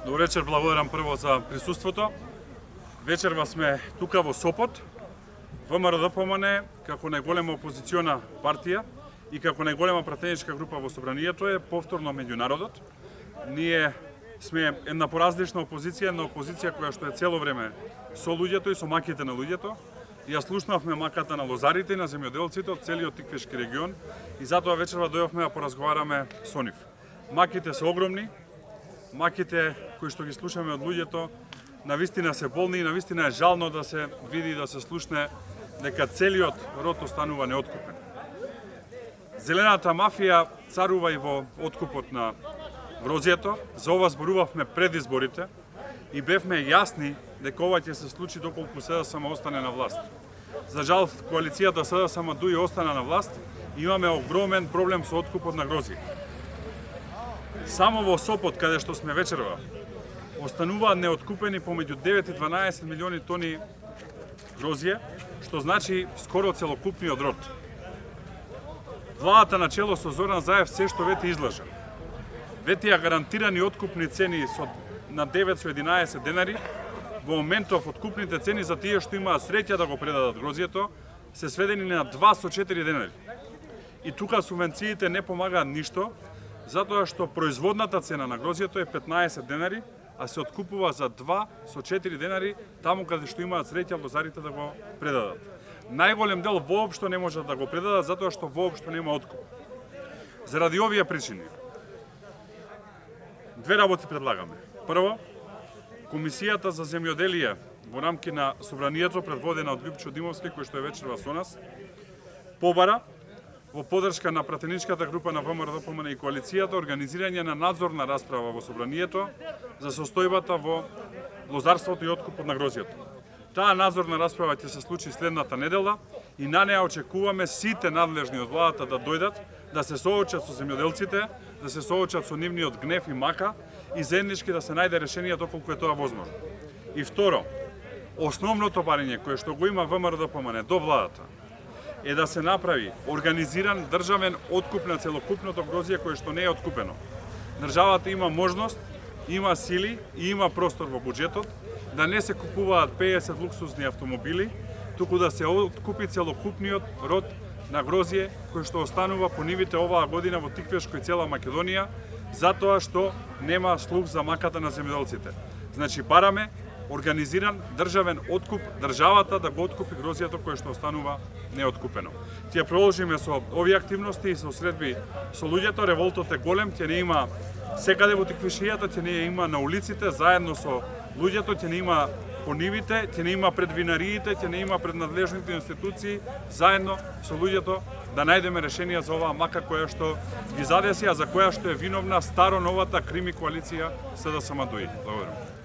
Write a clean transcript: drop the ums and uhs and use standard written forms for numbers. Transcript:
Добро вечер, благодарам прво за присуството. Вечерва сме тука во Сопот. ВМРО-ДПМН како најголема опозициона партија и како најголема пратеничка група во собранието е повторно меѓу народот. Ние сме една поразлична опозиција, една опозиција која што е цело време со луѓето и со маките на луѓето. Ја слушнавме маката на лозарите и на земјоделците од целиот Тиквешки регион и затоа вечерва дојавме да поразговараме со нив. Маките се огромни, маките кои што ги слушаме од луѓето навистина се болни и навистина е жално да се види и да се слушне дека целиот род останува неоткупен. Зелената мафија царува и во откупот на грозјето. За ова зборувавме пред изборите и бевме јасни дека ова ќе се случи доколку СДСМ остане на власт. За жал, коалицијата СДСМ дуи остана на власт и имаме огромен проблем со откупот на грозје. Само во Сопот, каде што сме вечерва, остануваат неоткупени помеѓу 9 и 12 милиони тони грозје, што значи скоро целокупниот род. Владата на чело со Зоран Заев се што вети излажа. Ветија гарантирани откупни цени на 911 денари, во моментов откупните цени за тие што имаат среќа да го предадат грозјето се сведени на 204 денари. И тука субвенциите не помагаат ништо, затоа што производната цена на грозјето е 15 денари, а се откупува за 204 денари таму каде што имаат среќа лозарите да го предадат. Најголем дел воопшто не можат да го предадат затоа што воопшто нема откуп. Заради овие причини две работи предлагаме. Прво, Комисијата за земјоделие во рамки на собранието предводена од Љупчо Димовски, кој што е вечерва со нас, побара во поддршка на пратеничката група на ВМРО-ДПМН и коалицијата организирање на надзорна расправа во собранието за состојбата во лозарството и откупот на грозјето. Таа надзорна расправа ќе се случи следната недела и на неа очекуваме сите надлежни од владата да дојдат, да се соочат со земјоделците, да се соочат со нивниот гнев и мака и заеднички да се најде решение доколку е тоа возможно. И второ, основното барање кое што го има ВМРО-ДПМН до владата е да се направи организиран државен откуп на целокупното грозје кое што не е откупено. Државата има можност, има сили и има простор во буџетот да не се купуваат 50 луксузни автомобили, туку да се откупи целокупниот род на грозје кој што останува по нивите оваа година во Тиквешко и цела Македонија, затоа што нема слух за маката на земјоделците. Значи бараме организиран државен откуп, државата да го откупи грозјето кое што останува неоткупено. Ќе продолжиме со овие активности и со средби со луѓето. Револтот е голем, ќе не има секаде во Тиквишијата, ќе не има на улиците, заедно со луѓето, ќе не има по нивите, ќе не има пред винариите, ќе не има пред надлежните институции, заедно со луѓето да најдеме решение за оваа мака која што ги задеси, а за која што е виновна старо новата крими коалиција СДСМ. Благодарам.